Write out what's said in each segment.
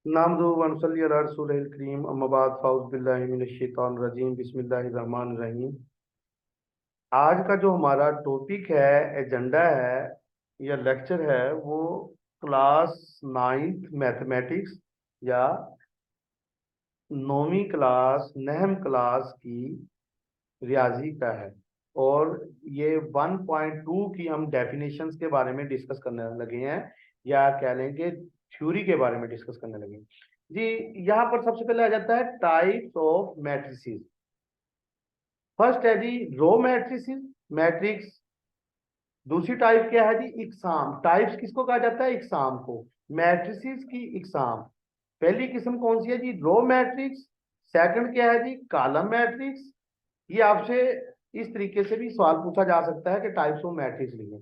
नामदू वनसली अला रसूलिल करीम अम्मा बाद फ़ाउज़ बिल्लाहि मिनश शैतानिर रजीम बिस्मिल्लाहिर रहमानिर रहीम। आज का जो हमारा टॉपिक है, एजेंडा है या लेक्चर है, वो क्लास नाइन्थ मैथमेटिक्स या नौवीं क्लास नहम क्लास की रियाजी का है। और ये 1.2 की हम डेफिनेशंस के बारे में डिस्कस करने लगे हैं, या कह लेंगे थ्योरी के बारे में डिस्कस करने लगे हैं। जी, यहाँ पर सबसे पहले आ जाता है टाइप्स ऑफ मैट्रिसेस। फर्स्ट है जी रो मैट्रिसेस, मैट्रिक्स। दूसरी टाइप क्या है जी, इकसाम। टाइप्स किसको कहा जाता है? इकसाम को, मैट्रिसेस की इकसाम। पहली किस्म कौन सी है जी? Row matrix. सेकंड क्या है जी? Column matrix. ये आपसे इस तरीके से भी सवाल पूछा जा सकता है कि टाइप्स ऑफ मैट्रिक्स लिखें।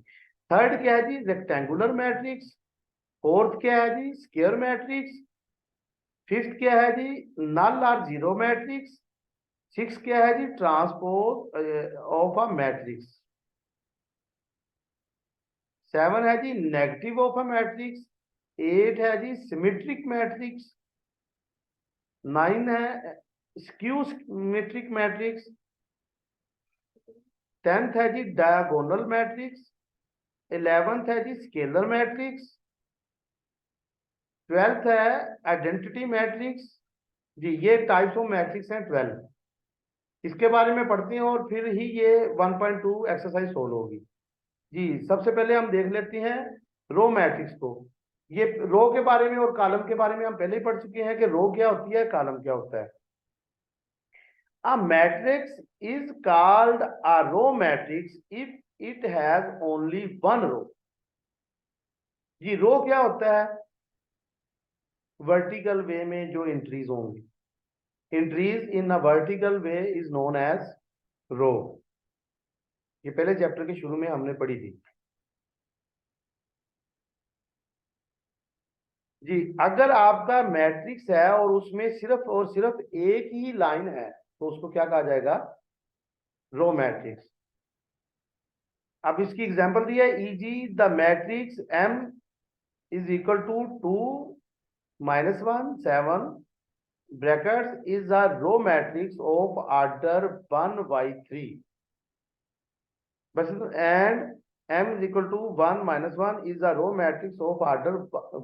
थर्ड क्या है जी? Rectangular matrix. फोर्थ क्या है जी? Square matrix. फिफ्थ क्या है जी? नल और जीरो मैट्रिक्स। सिक्स क्या है जी? Transpose of a matrix. Seven है जी negative of a matrix. Eight है जी सिमेट्रिक मैट्रिक्स। नाइन है स्क्यू सिमेट्रिक मैट्रिक्स। टेंथ है जी डायगोनल मैट्रिक्स। इलेवेंथ है जी स्केलर मैट्रिक्स। ट्वेल्थ है आइडेंटिटी मैट्रिक्स। जी, ये टाइप्स ऑफ मैट्रिक्स हैं 12। इसके बारे में पढ़ते हैं और फिर ही ये 1.2 एक्सरसाइज सोल्व होगी। जी, सबसे पहले हम देख लेते हैं रो मैट्रिक्स को। ये रो के बारे में और कॉलम के बारे में हम पहले ही पढ़ चुके हैं कि रो क्या होती है, कॉलम क्या होता है। A matrix is called a row matrix if it has only one row। जी, रो क्या होता है? वर्टिकल वे में जो एंट्रीज होंगी, entries in a vertical way is known as row. ये पहले चैप्टर के शुरू में हमने पढ़ी थी। जी, अगर आपका मैट्रिक्स है और उसमें सिर्फ और सिर्फ एक ही लाइन है तो उसको क्या कहा जाएगा? Row matrix. अब इसकी एग्जांपल दी है, eg the matrix M is equal to 2 - 1 7 brackets is a row matrix of order 1/3 बस। And m is equal to 1 - 1 is a row matrix of order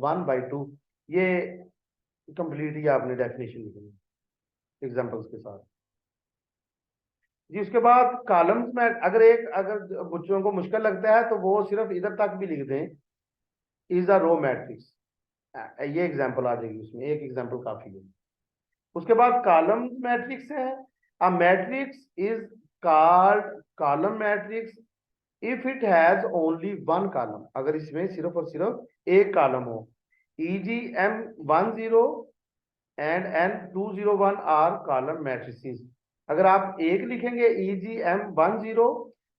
1/2। ये कंप्लीट ही आपने डेफिनेशन लिखनी है एग्जांपल्स के साथ। जी, उसके बाद कॉलम्स में अगर बच्चों को मुश्किल लगता है तो वो सिर्फ इधर तक भी लिख दें, इज अ रो मैट्रिक्स। ये एग्जांपल आ जाएगी, उसमें एक एग्जांपल काफी है। उसके बाद कॉलम मैट्रिक्स है। A matrix is called column matrix if it has only one column. अगर इसमें सिर्फ और सिर्फ एक कॉलम हो। Eg M10 and N201 are column matrices. अगर आप एक लिखेंगे ईजी M10,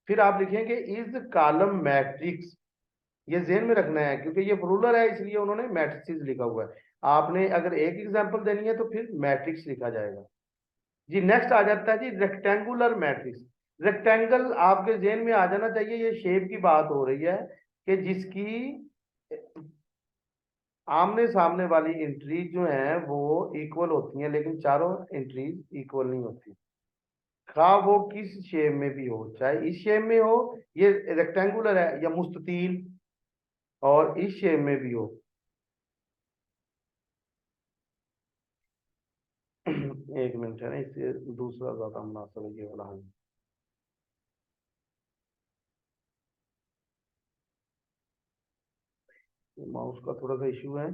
फिर आप लिखेंगे इज कॉलम मैट्रिक्स। ये जेन में रखना है क्योंकि ये प्लूरल है, इसलिए उन्होंने मैट्रिसेस लिखा हुआ है। आपने अगर एक एग्जांपल देनी है तो फिर मैट्रिक्स लिखा जाएगा। जी, नेक्स्ट आ जाता है जी रेक्टेंगुलर मैट्रिक्स। रेक्टेंगल आपके जेन में आ जाना चाहिए, ये शेप की बात हो रही है कि जिसकी आमने सामने वाली एंट्रीज जो हैं वो इक्वल होती हैं, लेकिन चारों एंट्रीज इक्वल नहीं होती। खा वो किस शेप में भी हो, चाहे इस शेप में हो, ये रेक्टेंगुलर है, या मुस्ततील, और इस शेप में भी हो। एक मिनट है ना, इससे दूसरा ज्यादा मुनासिब है ये वाला। माउस का थोड़ा सा इशू है।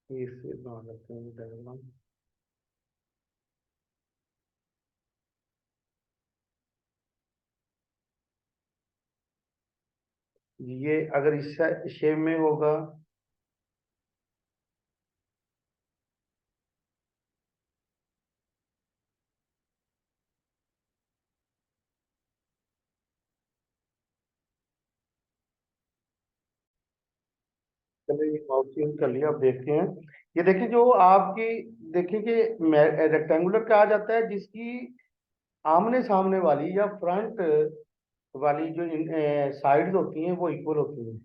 इससे बना लेते हैं डायग्राम। ये अगर इस शेप में होगा चलिए ये माउस चेंज कर लिया, अब देखते हैं। ये देखिए जो आपकी, देखिए कि रेक्टेंगुलर क्या आ जाता है, जिसकी आमने सामने वाली या फ्रंट वाली जो साइड्स होती हैं वो इक्वल होती हैं।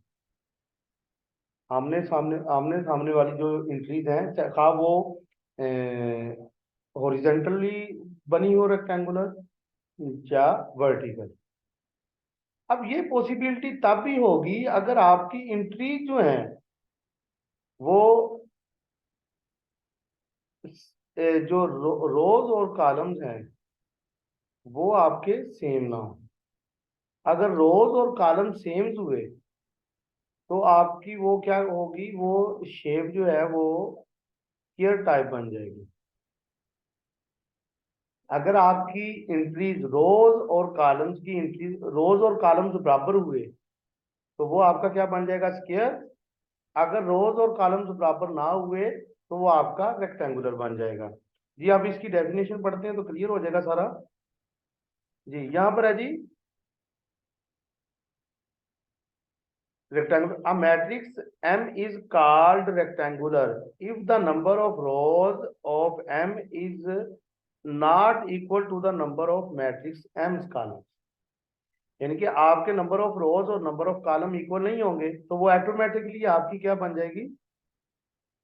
आमने सामने वाली जो इंट्रीज हैं, खा वो हॉरिजेंटली बनी हो रेक्टेंगुलर या वर्टिकल। अब ये पॉसिबिलिटी तब भी होगी अगर आपकी इंट्री जो है वो जो रोज और कॉलम्स हैं वो आपके सेम ना हो। अगर रोज और कॉलम सेम हुए तो आपकी वो क्या होगी, वो शेप जो है वो स्क्वायर टाइप बन जाएगी। अगर आपकी इंट्रीज रोज और कॉलम्स की इंट्रीज, रोज और कॉलम्स बराबर हुए तो वो आपका क्या बन जाएगा, स्क्वायर। अगर रोज और कॉलम्स बराबर ना हुए तो वो आपका रेक्टेंगुलर बन जाएगा। जी आप इसकी डेफिनेशन पढ़ते हैं तो क्लियर हो जाएगा सारा। जी यहाँ पर है जी, rectangular, a matrix M is called rectangular if the number of rows of M is not equal to the number of matrix M's columns। यानी कि आपके नंबर ऑफ रोज और नंबर ऑफ कॉलम इक्वल नहीं होंगे तो वो ऑटोमेटिकली आपकी क्या बन जाएगी,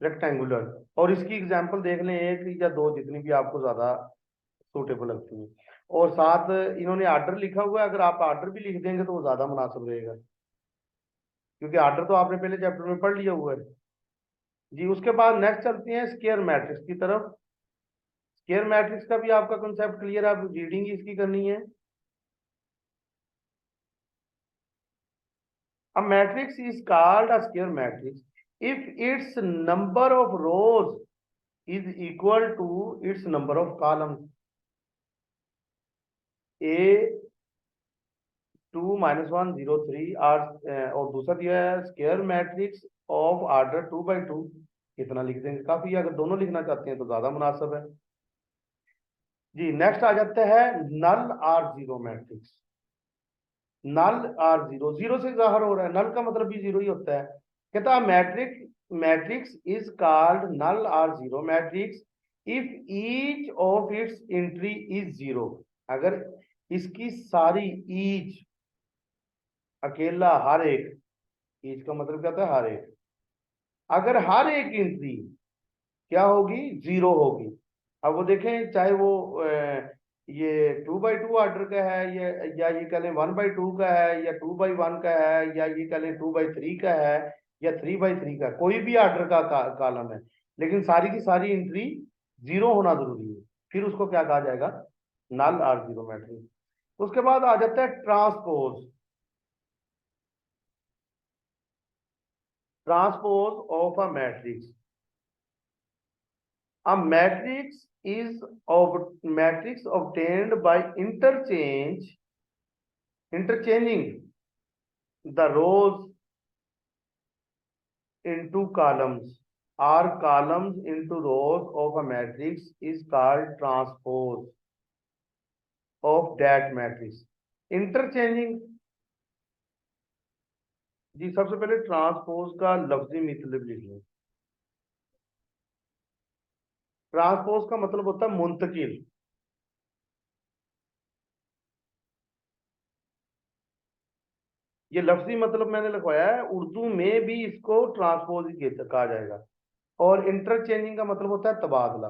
रेक्टेंगुलर। और इसकी एग्जांपल देख लें, एक या दो, जितनी भी आपको ज्यादा सूटेबल लगती है। और साथ इन्होंने आर्डर लिखा हुआ है, अगर आप आर्डर भी लिख देंगे तो वो ज्यादा मुनासिब रहेगा, क्योंकि आर्डर तो आपने पहले चैप्टर में पढ़ लिया हुआ है। जी उसके बाद नेक्स्ट चलते हैं स्क्वायर मैट्रिक्स की तरफ। स्क्वायर मैट्रिक्स का भी आपका कंसेप्ट क्लियर है, आप रीडिंग इसकी करनी है। A matrix is called a square matrix if its number of rows is equal to its number of columns। A 2-1 0 3 और दूसरा दिया है square matrix of order 2 by 2। कितना लिख देंगे, काफी है। अगर दोनों लिखना चाहते हैं तो ज्यादा मुनासिब है। जी नेक्स्ट आ जाता है null or zero matrix. Null or zero, zero से जाहिर हो रहा है, नल का मतलब भी जीरो ही होता है। कहता है matrix, matrix is called null or zero matrix if each of its entry is zero. अगर इसकी सारी, ईच अकेला, हर एक, ईच का मतलब क्या होता है, हर एक, अगर हर एक एंट्री क्या होगी, जीरो होगी। अब वो देखें, चाहे वो ये 2 by 2 ऑर्डर का है, या ये कह लें 1 by 2 का है, या 2 by 1 का है, या ये कह लें 2 by 3 का है, या 3 by 3 का, कोई भी ऑर्डर का कॉलम है, लेकिन सारी की सारी एंट्री जीरो होना जरूरी है, फिर उसको क्या कहा जाएगा, नल और जीरो मैट्रिक्स। उसके बाद आ जाता है transpose. Transpose of a matrix. A matrix is of matrix obtained by interchanging the rows into columns or columns into rows of a matrix is called transpose of that matrix। Interchanging, जी सबसे पहले transpose का लफ्जी मतलब लिख लें। Transpose का मतलब होता है मुंतकिल। ये लफ्जी मतलब मैंने लिखवाया है, उर्दू में भी इसको ट्रांसपोज ही कहा जाएगा। और इंटरचेंजिंग का मतलब होता है तबादला।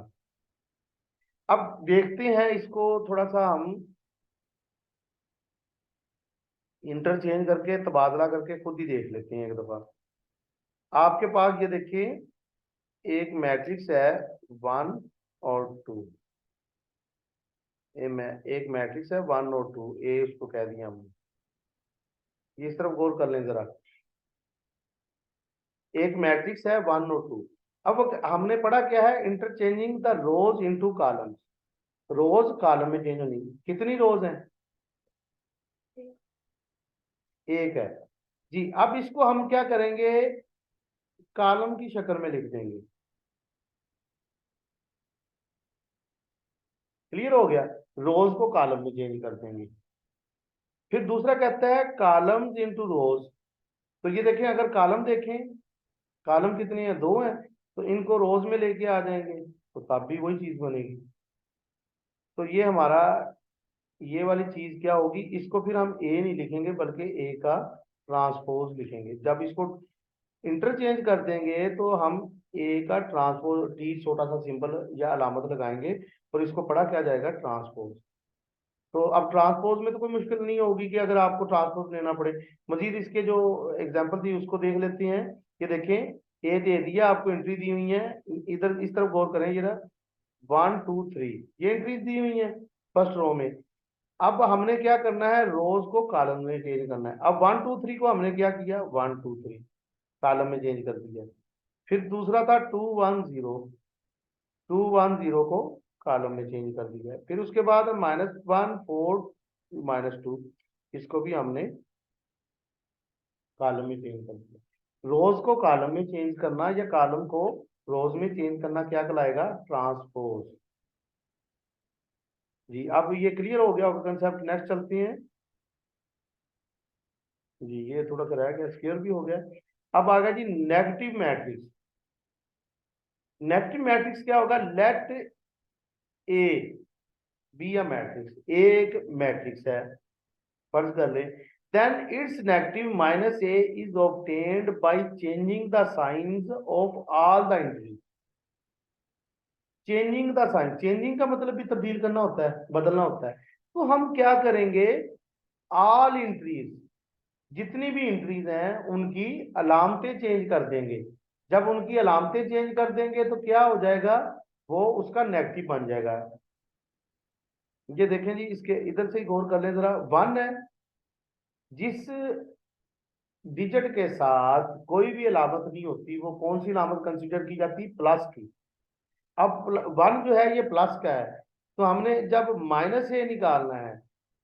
अब देखते हैं इसको थोड़ा सा हम इंटरचेंज करके, तबादला करके खुद ही देख लेते हैं एक दफा। आपके पास ये देखिए एक मैट्रिक्स है 1 और 2। एक मैट्रिक्स है 1 और 2, ए उसको कह दिया हमने। ये इस तरफ गौर कर लें जरा। एक मैट्रिक्स है 1 और 2। अब हमने पढ़ा क्या है, interchanging the rows into columns. Rows column में चेंज होनी, कितनी रोज हैं, एक है। जी अब इसको हम क्या करेंगे, कॉलम की शक्ल में लिख देंगे। क्लियर हो गया, रोज को कॉलम में चेंज कर देंगे। फिर दूसरा कहता है कॉलम्स इनटू रोज। तो ये देखें, अगर कॉलम देखें, कॉलम कितने हैं, 2 हैं, तो इनको रोज में लेके आ जाएंगे तो तब भी वही चीज बनेगी। तो ये हमारा ये वाली चीज क्या होगी, इसको फिर हम ए नहीं लिखेंगे बल्कि ए का ट्रांसपोज लिखेंगे। जब इसको इंटरचेंज कर देंगे तो हम ए का ट्रांसपोज टी छोटा सा सिंबल या अलामत लगाएंगे और इसको पढ़ा क्या जाएगा, ट्रांसपोज। तो अब ट्रांसपोज में तो कोई मुश्किल नहीं होगी कि अगर आपको ट्रांसपोज लेना पड़े। मजीद इसके जो एग्जांपल थी उसको देख लेते हैं। ये देखें, ए दे दिया आपको, एंट्री दी हुई है, इधर इस तरफ गौर करें, ये 1 2 3 ये एंट्रीज दी हुई है फर्स्ट रो में। अब हमने क्या करना है, रोज को कॉलम में चेंज करना है। अब 1 2 3 को हमने क्या किया, 1 2 3 कॉलम में चेंज कर दिया। फिर दूसरा था 2 1 0, 2 1 0 को कॉलम में चेंज कर दिया। फिर उसके बाद -1 4 -2 इसको भी हमने कॉलम में चेंज कर दिया। रोज को कॉलम में चेंज करना या कॉलम को रोज में चेंज करना क्या कहलाएगा, ट्रांसपोज। जी अब ये क्लियर हो गया होगा कंसेप्ट। नेक्स्ट चलते हैं जी, ये थोड़ा सा रह गया, क्लियर भी हो गया। अब आ गया जी नेगेटिव मैट्रिक्स। नेगेटिव मैट्रिक्स क्या होगा, let A B a matrix, एक मैट्रिक्स है फर्ज कर ले, then its negative -a is obtained by changing the signs of all the entries। Changing the sign, changing का मतलब भी तब्दील करना होता है, बदलना होता है। तो हम क्या करेंगे, ऑल इंट्रीज, जितनी भी इंट्रीज हैं उनकी अलामतें चेंज कर देंगे। जब उनकी अलामतें चेंज कर देंगे तो क्या हो जाएगा, वो उसका नेगेटिव बन जाएगा। ये देखें जी, इसके इधर से ही गौर कर लें जरा। 1 है, जिस डिजिट के साथ कोई भी अलामत नहीं होती वो कौन सी अलामत कंसीडर की जाती, प्लस की। अब 1 जो है ये प्लस का है, तो हमने जब माइनस ए निकालना है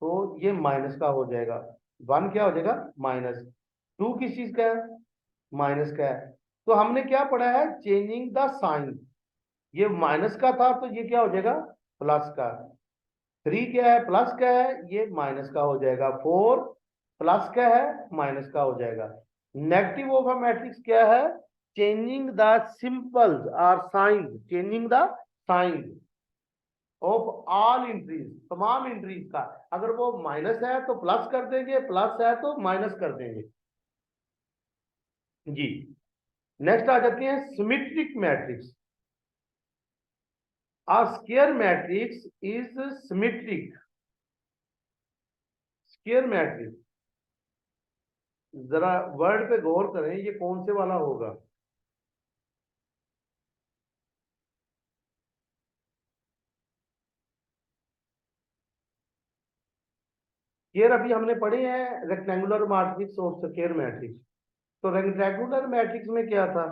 तो ये माइनस का हो जाएगा। 1 क्या हो जाएगा, माइनस। 2 किस चीज का है, माइनस का है। तो हमने क्या पढ़ा है, चेंजिंग द साइन। ये माइनस का था तो ये क्या हो जाएगा, प्लस का। 3 क्या है, प्लस का है, ये माइनस का हो जाएगा। 4 प्लस का है, माइनस का हो जाएगा। नेगेटिव ऑफ अ मैट्रिक्स क्या है, changing the symbols or sign, changing the sign of all entries, तमाम इंट्रीज का। अगर वो माइनस है तो प्लस कर देंगे, प्लस है तो माइनस कर देंगे जी। नेक्स्ट आ जाते हैं symmetric matrix. A square matrix is symmetric। Square matrix, जरा वर्ड पे गौर करें, ये कौन से वाला होगा। स्क्वायर अभी हमने पढ़े हैं रेक्टेंगुलर मैट्रिक्स और स्क्वायर मैट्रिक्स। तो रेक्टेंगुलर मैट्रिक्स में क्या था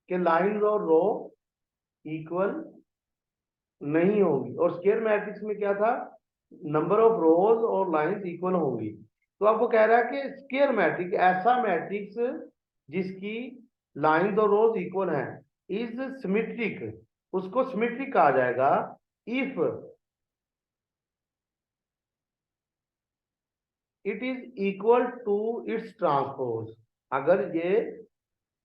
कि लाइन और रो इक्वल नहीं होगी, और स्क्वायर मैट्रिक्स में क्या था, नंबर ऑफ रोज और लाइंस इक्वल होंगी। तो आपको कह रहा है कि स्क्वायर मैट्रिक्स ऐसा मैट्रिक्स जिसकी लाइंस और रोज इक्वल हैं इज सिमेट्रिक, उसको सिमेट्रिक कहा जाएगा if it is equal to its transpose, अगर ये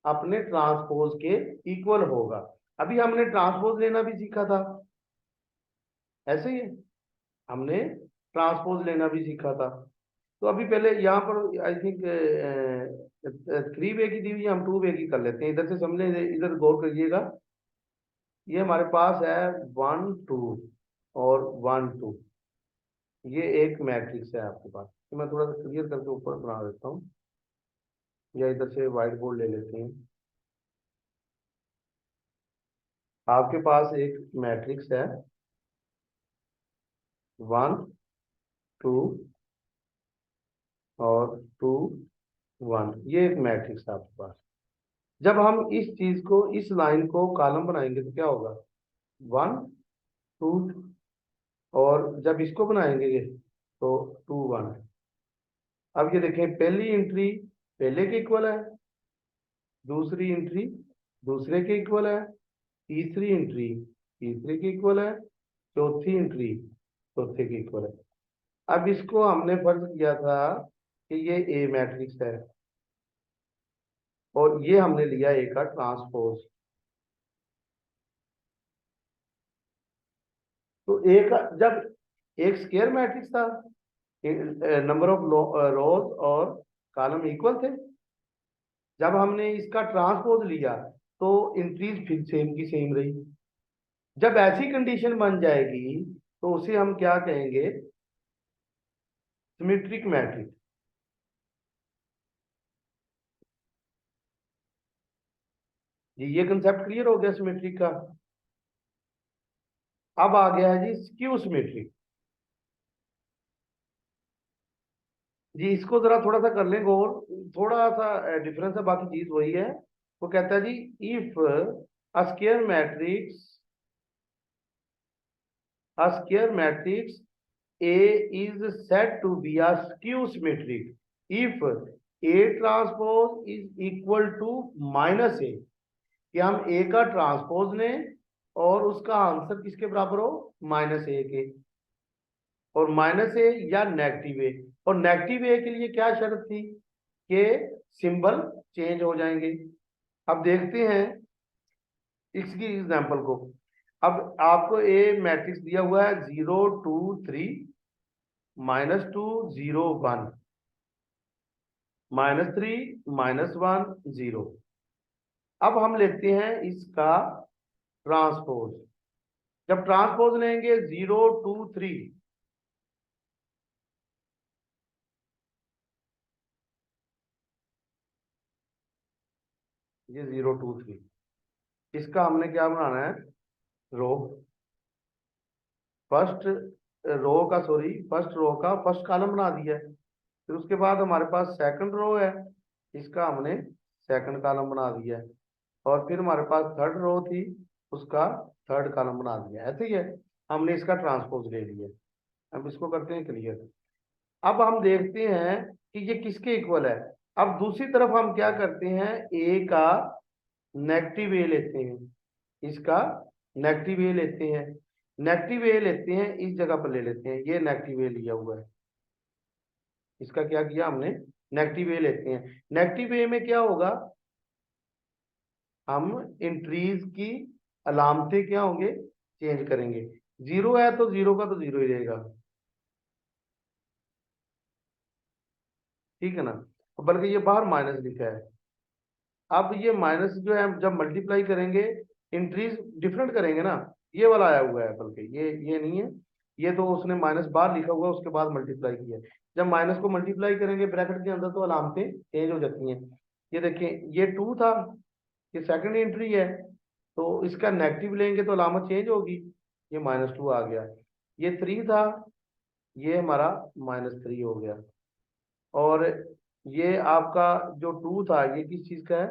अपने ट्रांसपोज के इक्वल होगा। अभी हमने ट्रांसपोज लेना भी सीखा था, ऐसे ही है, हमने ट्रांसपोज लेना भी सीखा था। तो अभी पहले यहाँ पर आई थिंक 3 वे की दी हुई है, हम 2 वे की कर लेते हैं। इधर से समझे, इधर गौर करिएगा। ये हमारे पास है 1 2 और 1 2, ये एक मैट्रिक्स है आपके पास। तो मैं थोड़ा सा क्लियर करके ऊपर बना देता हूँ, या इधर से व्हाइट बोर्ड ले लेते हैं। आपके पास एक मैट्रिक्स है 1 2 और 2 1, ये एक मैट्रिक्स है आपके पास। जब हम इस चीज को, इस लाइन को कॉलम बनाएंगे तो क्या होगा, 1 2, और जब इसको बनाएंगे तो 2 1। अब ये देखें, पहली एंट्री पहले के इक्वल है, दूसरी एंट्री दूसरे के इक्वल है, तीसरी एंट्री तीसरे के इक्वल है, चौथी एंट्री चौथे के इक्वल है। अब इसको हमने फर्ज किया था कि ये ए मैट्रिक्स है और ये हमने लिया ए का ट्रांसपोज। तो ए का जब एक स्क्वायर मैट्रिक्स था, नंबर ऑफ रोज और कॉलम इक्वल थे, जब हमने इसका ट्रांसपोज लिया तो इंक्रीज फिर सेम की सेम रही। जब ऐसी कंडीशन बन जाएगी तो उसे हम क्या कहेंगे, सिमेट्रिक मैट्रिक्स। जी ये कंसेप्ट क्लियर हो गया सिमेट्रिक का। अब आ गया है जी स्क्यू सिमेट्रिक। जी इसको जरा थोड़ा सा कर लें गौर, थोड़ा सा डिफरेंस है, बाकी चीज वही है। वो कहता है जी if a square matrix, a square matrix A is said to be a skew symmetric if A transpose is equal to minus A, कि हम A का ट्रांसपोज लें और उसका आंसर किसके बराबर हो, माइनस ए के, और माइनस ए या नेगेटिव ए। और नेगेटिव ए के लिए क्या शर्त थी कि सिंबल चेंज हो जाएंगे। अब देखते हैं इसकी एग्जांपल को। अब आपको ए मैट्रिक्स दिया हुआ है 0 2 3 -2 0 1 -3 -1 0। अब हम लेते हैं इसका ट्रांसपोज। जब ट्रांसपोज लेंगे 0 2 3, ये 0 2 3, इसका हमने क्या बनाना है, रो। फर्स्ट रो का, सॉरी फर्स्ट रो का फर्स्ट कॉलम बना दिया है। फिर उसके बाद हमारे पास सेकंड रो है, इसका हमने सेकंड कॉलम बना दिया है। और फिर हमारे पास थर्ड रो थी, उसका थर्ड कॉलम बना दिया। ऐसे ही है, हमने इसका ट्रांसपोज ले लिया। अब इसको करते हैं क्लियर। अब हम देखते हैं कि ये किसके इक्वल है। अब दूसरी तरफ हम क्या करते हैं, ए का नेगेटिव ए लेते हैं, इसका नेगेटिव ए लेते हैं, नेगेटिव ए लेते हैं, इस जगह पर ले लेते हैं, ये नेगेटिव ए लिया हुआ है। इसका क्या किया हमने, नेगेटिव ए लेते हैं। नेगेटिव ए में क्या होगा, हम इंट्रीज की अलामतें क्या होंगे, चेंज करेंगे। जीरो है तो जीरो का तो जीरो ही रहेगा, ठीक है ना। बल्कि ये बाहर माइनस लिखा है। अब ये माइनस जो है जब मल्टीप्लाई करेंगे, इंट्रीज डिफरेंट करेंगे ना, ये वाला आया हुआ है, बल्कि ये नहीं है। ये तो उसने माइनस बाहर लिखा हुआ है, उसके बाद मल्टीप्लाई किया है। जब माइनस को मल्टीप्लाई करेंगे ब्रैकेट के अंदर तो अलामतें चेंज हो जाती हैं। ये देखें, ये 2 था, ये सेकंड एंट्री है, तो इसका नेगेटिव लेंगे तो अलामत चेंज होगी, ये -2 आ गया। ये 3 था, ये हमारा -3 हो गया। और ये आपका जो 2 था, ये किस चीज का है,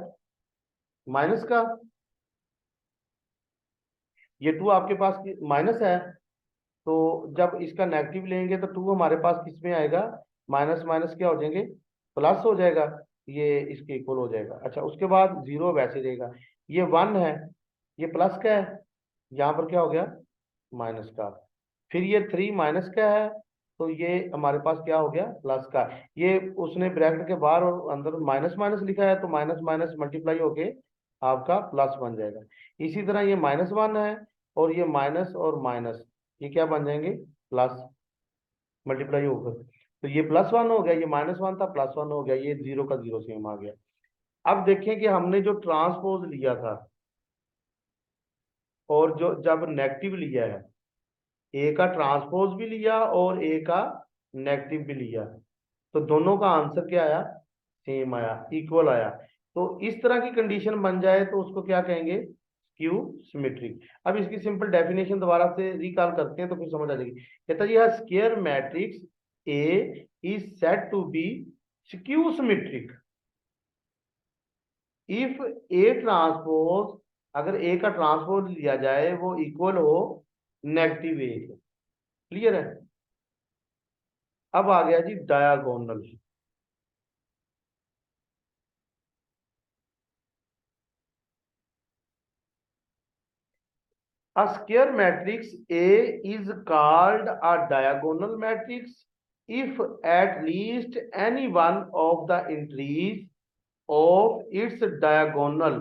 माइनस का। ये 2 आपके पास माइनस है, तो जब इसका नेगेटिव लेंगे तो 2 हमारे पास किस में आएगा, माइनस माइनस क्या हो जाएंगे, प्लस हो जाएगा, ये इसके इक्वल हो जाएगा। अच्छा उसके बाद जीरो वैसे रहेगा। ये 1 है, ये प्लस का है, यहाँ पर क्या हो गया, माइनस का। फिर ये 3 माइनस का है, तो ये हमारे पास क्या हो गया, प्लस का। ये उसने ब्रैकेट के बाहर और अंदर माइनस माइनस लिखा है, तो माइनस माइनस मल्टीप्लाई होके आपका प्लस बन जाएगा। इसी तरह ये -1 है, और ये माइनस और माइनस, ये क्या बन जाएंगे, प्लस, मल्टीप्लाई होकर। तो ये +1 हो गया, ये -1 था, +1 हो गया, ये जीरो का जीरो सेम आ गया। अब देखें कि हमने जो ट्रांसपोज लिया था और जो जब नेगेटिव लिया है, ए का ट्रांसपोज भी लिया और ए का नेगेटिव भी लिया, तो दोनों का आंसर क्या आया, सेम आया, इक्वल आया। तो इस तरह की कंडीशन बन जाए तो उसको क्या कहेंगे, स्क्यू सिमेट्रिक। अब इसकी सिंपल डेफिनेशन दोबारा से रिकॉल करते हैं तो फिर समझ आ जाएगी। कहता है यह square matrix A is said to be skew symmetric if A transpose, अगर ए का ट्रांसपोज लिया जाए वो इक्वल हो नेगेटिव ए। क्लियर है। अब आ गया जी diagonal. A square matrix A is called a diagonal matrix if at least any one of the entries of its diagonal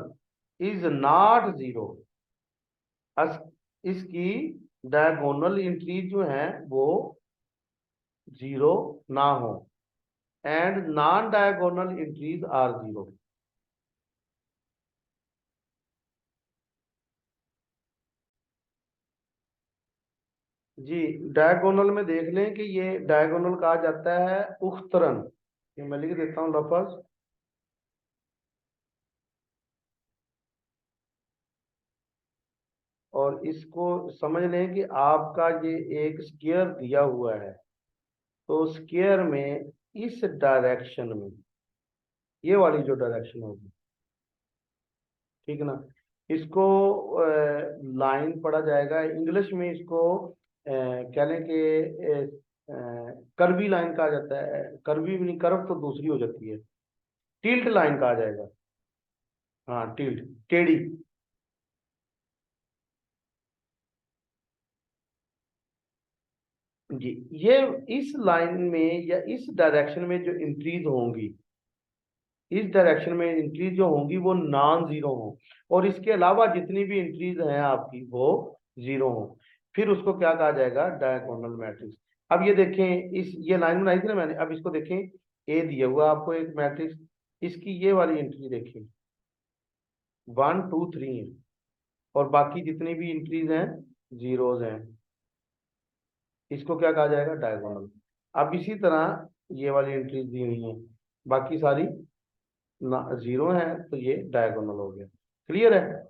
is not zero, इसकी डायगोनल एंट्री जो है वो जीरो ना हो, and non diagonal entries are zero. जी, diagonal में देख लें कि ये डायगोनल कहा जाता है उख्तरन। ये मैं लिख देता हूँ लफ्ज, और इसको समझ लें कि आपका ये एक स्क्वायर दिया हुआ है, तो स्क्वायर में इस डायरेक्शन में ये वाली जो डायरेक्शन होगी, ठीक है ना, इसको लाइन पढ़ा जाएगा इंग्लिश में, इसको कह लें कि कर्वी लाइन कहा जाता है। कर्वी भी नहीं, कर्व तो दूसरी हो जाती है, टिल्ट लाइन कहा जाएगा। हाँ, टिल्ट, टेढ़ी। जी, ये इस लाइन में या इस डायरेक्शन में जो इंक्रीज होंगी, इस डायरेक्शन में इंक्रीज जो होंगी वो नॉन जीरो हो, और इसके अलावा जितनी भी इंक्रीज हैं आपकी वो जीरो हो, फिर उसको क्या कहा जाएगा, डायगोनल मैट्रिक्स। अब ये देखें, इस ये लाइन बनाई थी ना मैंने, अब इसको देखें, ए दिया हुआ आपको एक मैट्रिक्स, इसकी ये वाली एंट्री देखें, 1 2 3 है, और बाकी जितनी भी इंट्रीज हैं जीरोज हैं, इसको क्या कहा जाएगा, डायगोनल। अब इसी तरह ये वाली एंट्रीज दी हुई हैं, बाकी सारी ना जीरो है, तो ये डायगोनल हो गया। क्लियर है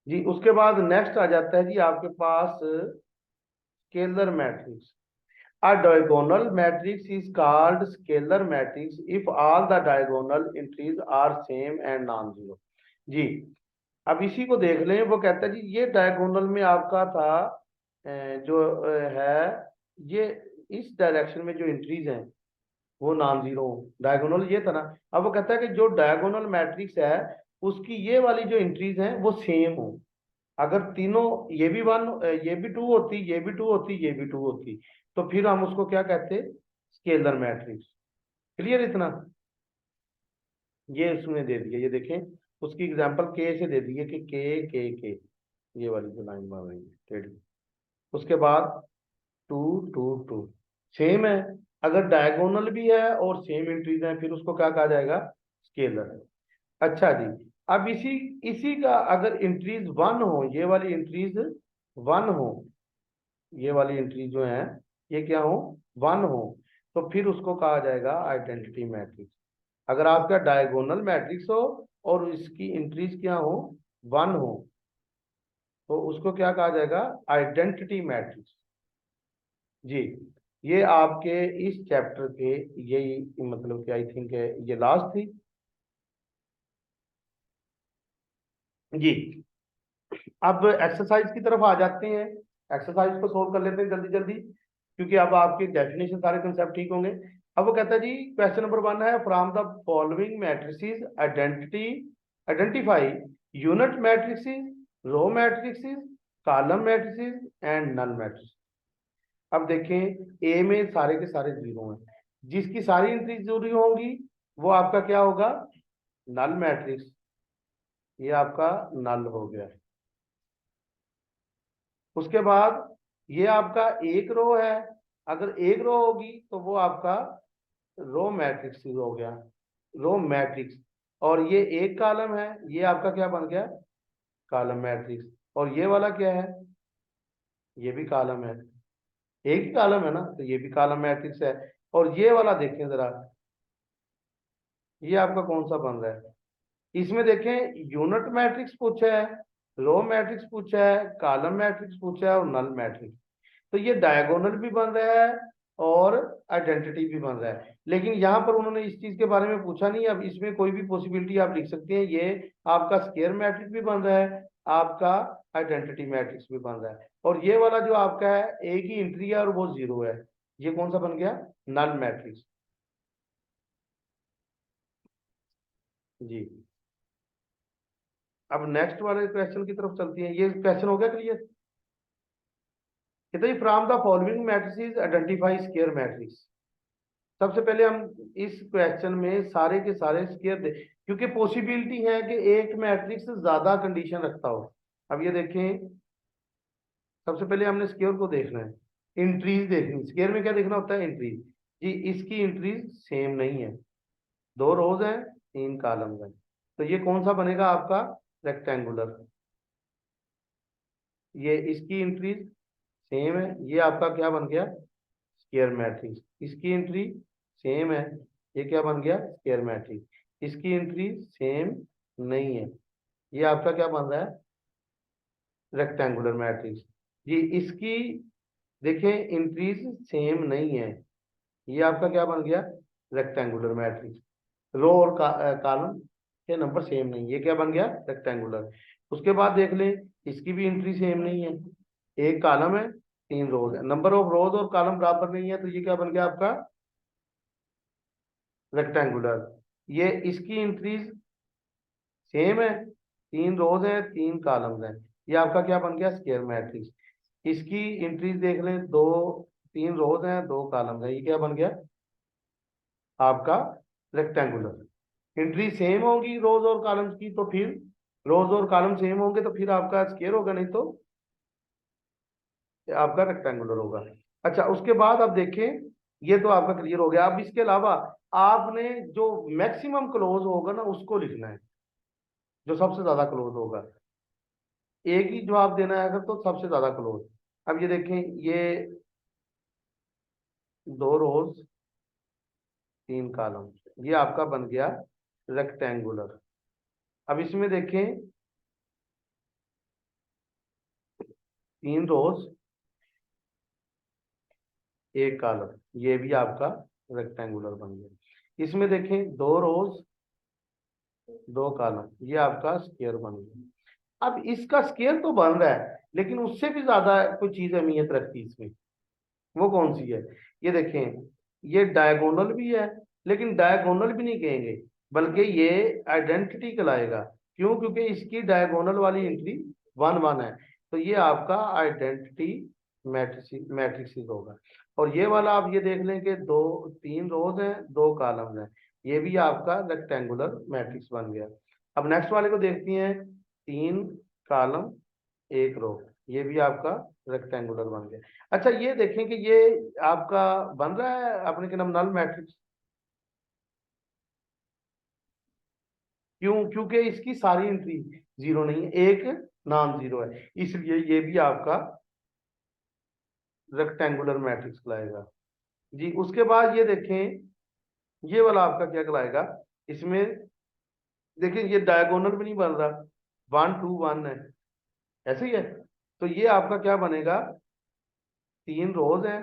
जी। उसके बाद नेक्स्ट आ जाता है जी आपके पास scalar matrix. A diagonal matrix is called scalar matrix if all the diagonal entries are same and non-zero। जी, अब इसी को देख लें, वो कहता है जी ये डायगोनल में आपका था जो है, ये इस डायरेक्शन में जो एंट्रीज हैं वो नॉन जीरो, डायगोनल ये था ना। अब वो कहता है कि जो डायगोनल मैट्रिक्स है उसकी ये वाली जो एंट्रीज हैं वो सेम हो, अगर तीनों, ये भी वन, ये भी टू होती, ये भी टू होती, ये भी टू होती, तो फिर हम उसको क्या कहते, स्केलर मैट्रिक्स। क्लियर इतना, ये उसने दे दिया, ये देखें, उसकी एग्जांपल के से दे दी है कि के, ये वाली जो लाइन बन रही है टेढ़ी, उसके बाद 2 2 2 सेम है, अगर डायगोनल भी है और सेम एंट्रीज हैं फिर उसको क्या कहा जाएगा, स्केलर। अच्छा जी, अब इसी इसी का अगर इंट्रीज वन हो, ये वाली इंट्रीज वन हो, ये वाली एंट्री जो है ये क्या हो, वन हो, तो फिर उसको कहा जाएगा आइडेंटिटी मैट्रिक्स। अगर आपका डायगोनल मैट्रिक्स हो और इसकी एंट्रीज क्या हो, वन हो, तो उसको क्या कहा जाएगा, आइडेंटिटी मैट्रिक्स। जी, ये आपके इस चैप्टर के, यही मतलब कि आई थिंक ये लास्ट थी जी। अब एक्सरसाइज की तरफ आ जाते हैं, एक्सरसाइज को सोल्व कर लेते हैं जल्दी जल्दी, क्योंकि अब आपके डेफिनेशन सारे कंसेप्ट ठीक होंगे। अब वो कहता है जी, क्वेश्चन नंबर 1 है, from the following matrices identify unit matrices, row matrices, column matrices and null matrix. अब देखें, ए में सारे के सारे जीरो हैं, जिसकी सारी एंट्री जीरो होंगी वो आपका क्या होगा, नल मैट्रिक्स। ये आपका नल हो गया। उसके बाद ये आपका एक रो है, अगर एक रो होगी तो वो आपका रो मैट्रिक्स हो गया, रो मैट्रिक्स। और ये एक कॉलम है, ये आपका क्या बन गया, कॉलम मैट्रिक्स। और ये वाला क्या है, ये भी कॉलम है, एक ही कॉलम है ना, तो ये भी कॉलम मैट्रिक्स है। और ये वाला देखें जरा, ये आपका कौन सा बन रहा है, इसमें देखें, यूनिट मैट्रिक्स पूछा है, रो मैट्रिक्स पूछा है, कॉलम मैट्रिक्स पूछा है और नल मैट्रिक्स। तो ये डायगोनल भी बन रहा है और आइडेंटिटी भी बन रहा है, लेकिन यहाँ पर उन्होंने इस चीज के बारे में पूछा नहीं। अब इसमें कोई भी पॉसिबिलिटी आप लिख सकते हैं, ये आपका स्क्वायर मैट्रिक्स भी बन रहा है, आपका आइडेंटिटी मैट्रिक्स भी बन रहा है, और ये वाला जो आपका है एक ही एंट्री है और वो जीरो है, ये कौन सा बन गया, नल मैट्रिक्स। जी, अब नेक्स्ट वाले क्वेश्चन की तरफ चलती है, ये क्वेश्चन हो गया क्लियर। कहते हैं from the following matrices identify square matrix. सबसे पहले हम इस क्वेश्चन में सारे के सारे स्केयर दे, क्योंकि पॉसिबिलिटी है कि एक मैट्रिक्स ज्यादा कंडीशन रखता हो। अब ये देखें, सबसे पहले हमने स्केयर को देखना है, इंट्रीज देखनी। स्केयर में क्या देखना होता है? इंट्रीज। जी इसकी इंट्रीज सेम नहीं है, 2 रोज हैं 3 कॉलम्स हैं, तो ये कौन सा बनेगा आपका? रेक्टेंगुलर। ये इसकी इंट्रीज सेम है, ये आपका क्या बन गया? Square matrix. इसकी एंट्री सेम है, ये क्या बन गया? Square matrix. इसकी एंट्री सेम नहीं है, ये आपका क्या बन रहा है? Rectangular matrix. ये इसकी देखें एंट्रीज सेम नहीं है, ये आपका क्या बन गया? Rectangular matrix. रो और कॉलम के नंबर सेम नहीं, ये क्या बन गया? रेक्टेंगुलर। उसके बाद देख लें, इसकी भी एंट्री सेम नहीं है, एक कॉलम है 3 रोज है, नंबर ऑफ रोज और कॉलम बराबर नहीं है, तो ये क्या बन गया आपका? रेक्टेंगुलर। ये इसकी इंक्रीज सेम है, 3 रोज है 3 कॉलम्स हैं, ये आपका क्या बन गया? Square matrix. इसकी इंक्रीज देख लें, 3 रोज हैं 2 कॉलम्स हैं, ये क्या बन गया? आपका रेक्टेंगुलर। एंट्री सेम होगी रोज और कॉलम्स की, तो फिर रोज और कॉलम सेम होंगे तो फिर आपका स्क्वायर होगा, नहीं तो आपका रेक्टेंगुलर होगा। अच्छा, उसके बाद आप देखें, ये तो आपका क्लियर हो गया। अब इसके अलावा आपने जो मैक्सिमम क्लोज होगा ना उसको लिखना है, जो सबसे ज्यादा क्लोज होगा। एक ही जवाब देना है अगर, तो सबसे ज्यादा क्लोज। अब ये देखें, ये 2 रोज 3 कॉलम, ये आपका बन गया रेक्टेंगुलर। अब इसमें देखें, 3 रोज 1 कॉलम, ये भी आपका रेक्टेंगुलर बन गया। इसमें देखें, 2 रोज 2 कॉलम, ये आपका स्क्वायर बन गया। अब इसका स्क्वायर तो बन रहा है, लेकिन उससे भी ज्यादा कोई चीज अहमियत रखती है इसमें, वो कौन सी है? ये देखें, ये डायगोनल भी है, लेकिन डायगोनल भी नहीं कहेंगे, बल्कि ये आइडेंटिटी कहलाएगा। क्यों? क्योंकि इसकी डायगोनल वाली एंट्री 1 1 है, तो ये आपका आइडेंटिटी मैट्रिक्स होगा। और ये वाला आप ये देख लें कि 3 रोज हैं 2 कॉलम्स हैं, ये भी आपका रेक्टेंगुलर मैट्रिक्स बन गया। अब नेक्स्ट वाले को देखते हैं, 3 कॉलम 1 रो, ये भी आपका रेक्टेंगुलर बन गया। अच्छा, ये देखें कि ये आपका बन रहा है अपने के नाम नल मैट्रिक्स। क्यों? क्योंकि इसकी सारी एंट्री जीरो नहीं है, एक नॉन जीरो है, इसलिए ये भी आपका रेक्टेंगुलर मैट्रिक्स कहलाएगा। जी उसके बाद ये देखें, ये वाला आपका क्या कहलाएगा? इसमें देखिए, ये डायगोनल भी नहीं बन रहा, 1 2 1 है, ऐसे ही है, तो ये आपका क्या बनेगा? 3 रोज हैं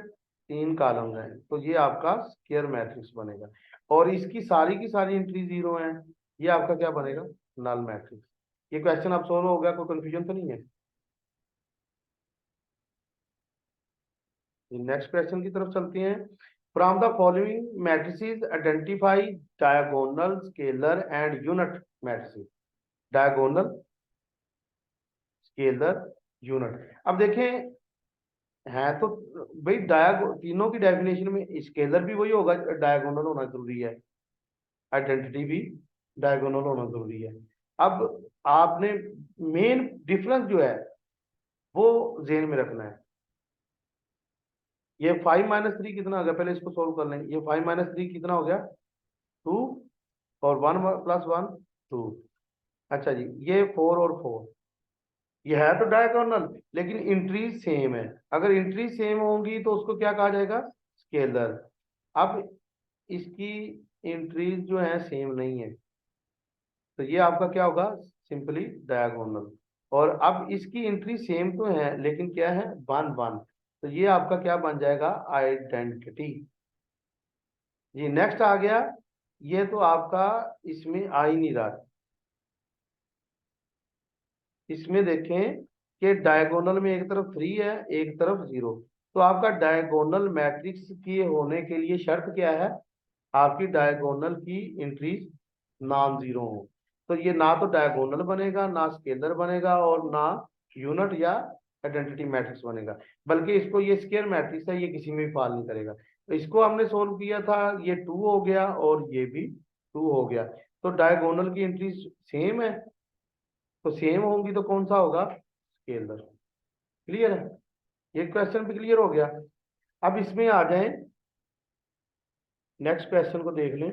3 कॉलम्स हैं, तो ये आपका स्क्वायर मैट्रिक्स बनेगा। और इसकी सारी की सारी एंट्री जीरो हैं, ये आपका क्या बनेगा? Null matrix. ये क्वेश्चन अब सोल्व हो गया, कोई कंफ्यूजन तो नहीं है? नेक्स्ट क्वेश्चन की तरफ चलते हैं। From the following matrices identify diagonal, scalar and unit matrices. Diagonal, scalar, unit. अब देखें, है तो भाई तीनों की डेफिनेशन में स्केलर भी वही होगा, डायगोनल होना जरूरी है, आइडेंटिटी भी डायगोनल होना जरूरी है। अब आपने मेन डिफरेंस जो है वो जेन में रखना है। ये 5 - 3 कितना हो गया? पहले इसको सोल्व कर लें। ये 5 - 3 कितना हो गया? 2, और 1 + 1 2। अच्छा जी, ये 4 और 4, ये है तो डायगोनल, लेकिन इंट्री सेम है। अगर इंट्री सेम होंगी तो उसको क्या कहा जाएगा? स्केलर। अब इसकी इंट्रीज जो है सेम नहीं है, तो ये आपका क्या होगा? Simply diagonal. और अब इसकी इंट्री सेम तो है, लेकिन क्या है? 1 1, तो ये आपका क्या बन जाएगा? आइडेंटिटी। जी नेक्स्ट आ गया, ये तो आपका इसमें आ ही नहीं रहा। इसमें देखें कि डायगोनल में एक तरफ 3 है एक तरफ 0, तो आपका डायगोनल मैट्रिक्स के होने के लिए शर्त क्या है? आपकी डायगोनल की एंट्रीज नॉन जीरो हो। तो ये ना तो डायगोनल बनेगा, ना स्केलर बनेगा, और ना यूनिट या आइडेंटिटी मैट्रिक्स बनेगा, बल्कि इसको ये स्क्वायर मैट्रिक्स है, ये किसी में भी फॉल नहीं करेगा। तो इसको हमने सोल्व किया था, ये 2 हो गया और ये भी 2 हो गया। तो डायगोनल की एंट्रीज सेम है, तो सेम होंगी तो कौन सा होगा, स्केलर। क्लियर है, ये क्वेश्चन भी क्लियर हो गया। अब इसमें आ जाए, नेक्स्ट क्वेश्चन को देख लें।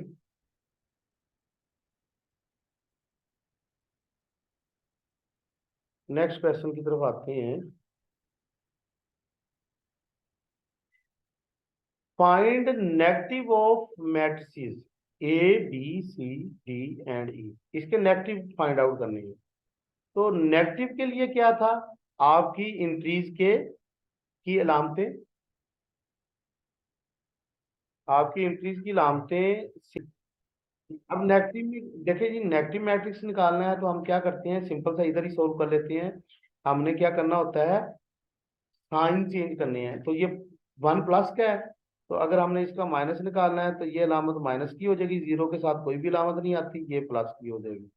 नेक्स्ट क्वेश्चन की तरफ आते हैं। Find negative of matrices A B C D and E. इसके नेगेटिव फाइंड आउट करने हैं। तो नेगेटिव के लिए क्या था, आपकी इंट्रीज के की अलामतें, आपकी इंट्रीज की अलामतें। अब नेगेटिव में देखिए जी, नेगेटिव मैट्रिक्स निकालना है तो हम क्या करते हैं, सिंपल सा इधर ही सोल्व कर लेते हैं। हमने क्या करना होता है, साइन चेंज करने हैं। तो ये 1 प्लस का है, तो अगर हमने इसका माइनस निकालना है तो ये अलामत माइनस की हो जाएगी, जीरो के साथ कोई भी अलामत नहीं आती, ये प्लस की हो जाएगी।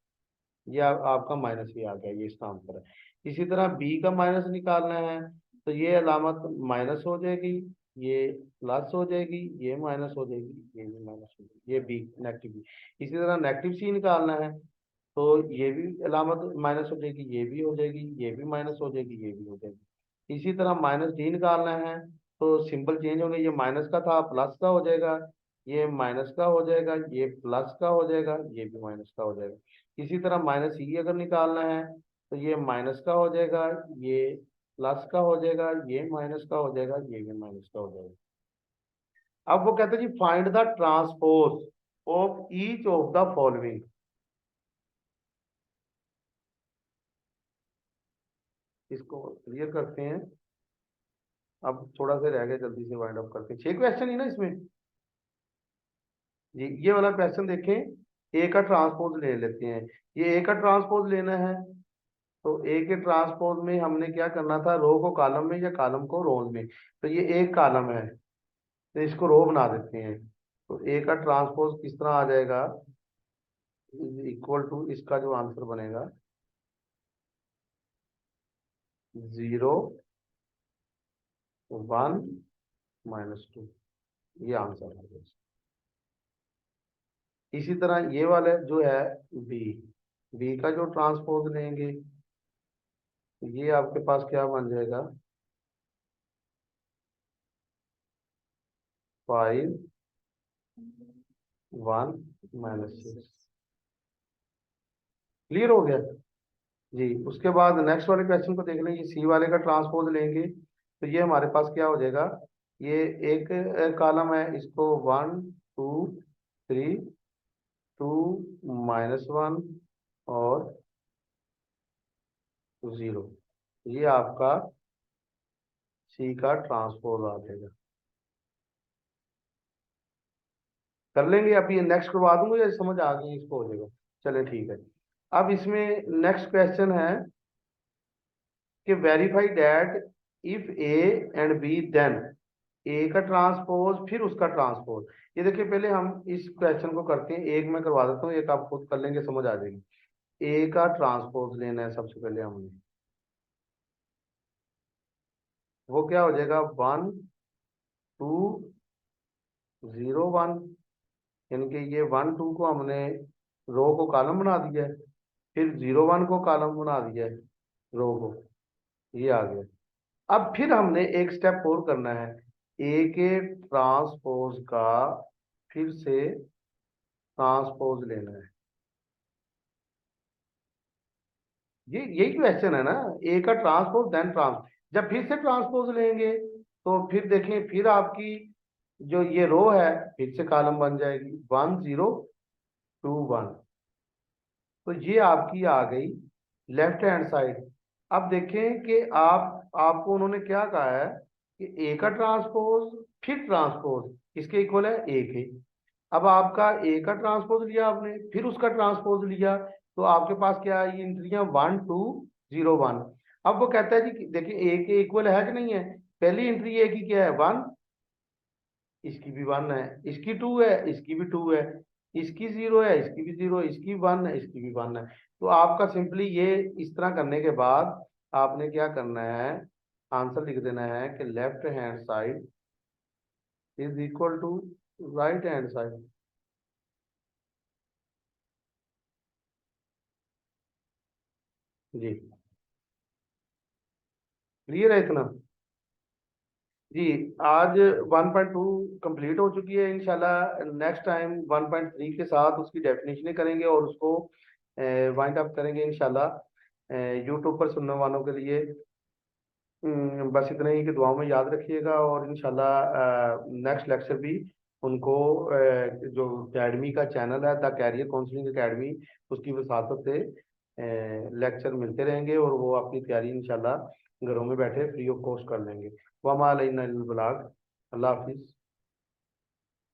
ये आपका माइनस ही आ गया, ये इसका आंसर है। इसी तरह बी का माइनस निकालना है, तो ये अलामत माइनस हो जाएगी, ये प्लस हो जाएगी, ये माइनस हो जाएगी, ये भी माइनस हो जाएगी, ये बी नेगेटिव बी। इसी तरह नेगेटिव सी निकालना है, तो ये भी अलामत माइनस हो जाएगी, ये भी हो जाएगी, ये भी माइनस हो जाएगी, ये भी हो जाएगी। इसी तरह माइनस डी निकालना है, तो सिंपल चेंज होंगे, ये माइनस का था प्लस का हो जाएगा, ये माइनस का हो जाएगा, ये प्लस का हो जाएगा, ये भी माइनस का हो जाएगा। इसी तरह माइनस ई अगर निकालना है, तो ये माइनस का हो जाएगा, ये प्लस का हो जाएगा, ये माइनस का हो जाएगा, ये भी माइनस का हो जाएगा। अब वो कहते हैं जी find the transpose of each of the following. इसको क्लियर करते हैं। अब थोड़ा सा रह गया, जल्दी से वाइंड अप करते हैं। 6 क्वेश्चन ही ना इसमें जी। ये वाला क्वेश्चन देखें, ए का ट्रांसपोज ले लेते हैं। ये ए का ट्रांसपोज लेना है, तो ए के ट्रांसपोज में हमने क्या करना था, रो को कॉलम में या कॉलम को रोज में। तो ये एक कॉलम है, तो इसको रो बना देते हैं। तो ए का ट्रांसपोज किस तरह आ जाएगा, इज इक्वल टू, इसका जो आंसर बनेगा 0 1 -2, ये आंसर है। इसी तरह ये वाले जो है बी, बी का जो ट्रांसपोज लेंगे, ये आपके पास क्या बन जाएगा, 5 1 -6। क्लियर हो गया जी। उसके बाद नेक्स्ट वाले क्वेश्चन को देख लेंगे, सी वाले का ट्रांसपोज लेंगे, तो ये हमारे पास क्या हो जाएगा, ये एक कॉलम है, इसको 1 2 3 2 -1 और 0, ये आपका सी का ट्रांसपोज आ जाएगा। कर लेंगे, अभी ये नेक्स्ट करवा दूंगा, या समझ आ गई इसको, हो जाएगा। चले ठीक है। अब इसमें नेक्स्ट क्वेश्चन है कि verify that if A and B then A का ट्रांसपोज फिर उसका ट्रांसपोज। ये देखिए, पहले हम इस क्वेश्चन को करते हैं, एक मैं करवा देता हूँ, एक आप खुद कर लेंगे, समझ आ जाएगी। ए का ट्रांसपोज लेना है सबसे पहले हमने, वो क्या हो जाएगा, 1 2 0 1, यानी कि ये 1 2 को हमने रो को कॉलम बना दिया है, फिर 0 1 को कॉलम बना दिया है, रो को, ये आ गया। अब फिर हमने एक स्टेप और करना है, ए के ट्रांसपोज का फिर से ट्रांसपोज लेना है। ये यही क्वेश्चन है ना, ए का ट्रांसपोज देन ट्रांस, जब फिर से ट्रांसपोज लेंगे तो फिर देखें, फिर आपकी जो ये रो है फिर से कॉलम बन जाएगी, 1 0 2 1। तो ये आपकी आ गई लेफ्ट हैंड साइड। अब देखें कि आपको उन्होंने क्या कहा है कि ए का ट्रांसपोज फिर ट्रांसपोज किसके इक्वल है, ए के। अब आपका ए का ट्रांसपोज लिया आपने, फिर उसका ट्रांसपोज लिया, तो आपके पास क्या है, ये इंट्रियां 1 2 0 1। अब वो कहता है जी देखिए, ए के इक्वल है कि नहीं है, पहली एंट्री ए की क्या है, 1, इसकी भी 1 है, इसकी 2 है, इसकी भी 2 है, इसकी 0 है, इसकी भी 0, इसकी 1 है, इसकी भी 1 है। तो आपका सिंपली ये इस तरह करने के बाद आपने क्या करना है, आंसर लिख देना है कि left hand side is equal to right hand side. जी क्लियर है इतना? जी आज 1.2 कंप्लीट हो चुकी है। इंशाल्लाह नेक्स्ट टाइम 1.3 के साथ उसकी डेफिनेशन करेंगे और उसको वाइंड अप करेंगे इंशाल्लाह। यूट्यूब पर सुनने वालों के लिए बस इतना ही कि दुआओं में याद रखिएगा, और इंशाल्लाह नेक्स्ट लेक्चर भी उनको जो एकेडमी का चैनल है द कैरियर काउंसलिंग एकेडमी, उसकी वसात से लेक्चर मिलते रहेंगे और वो अपनी तैयारी इंशाल्लाह घरों में बैठे फ्री ऑफ कॉस्ट कर लेंगे। वमा अलैना इल्लल बलाग। अल्लाह हाफिज़।